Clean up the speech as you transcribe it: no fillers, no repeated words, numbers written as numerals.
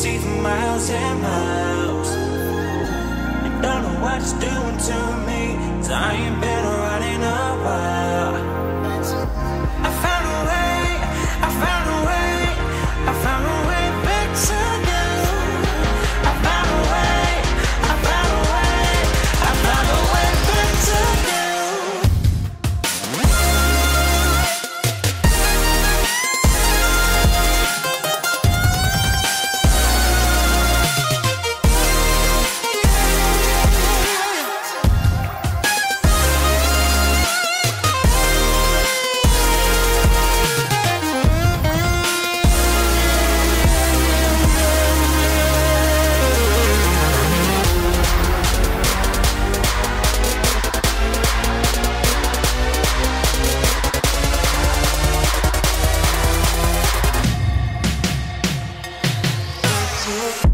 see for miles and miles. You don't know what it's doing to me, 'cause I ain't been around in a while. I found a way, I found a way, I found a way back to you. I found a way, I found a way, I found a way back to you. Yeah.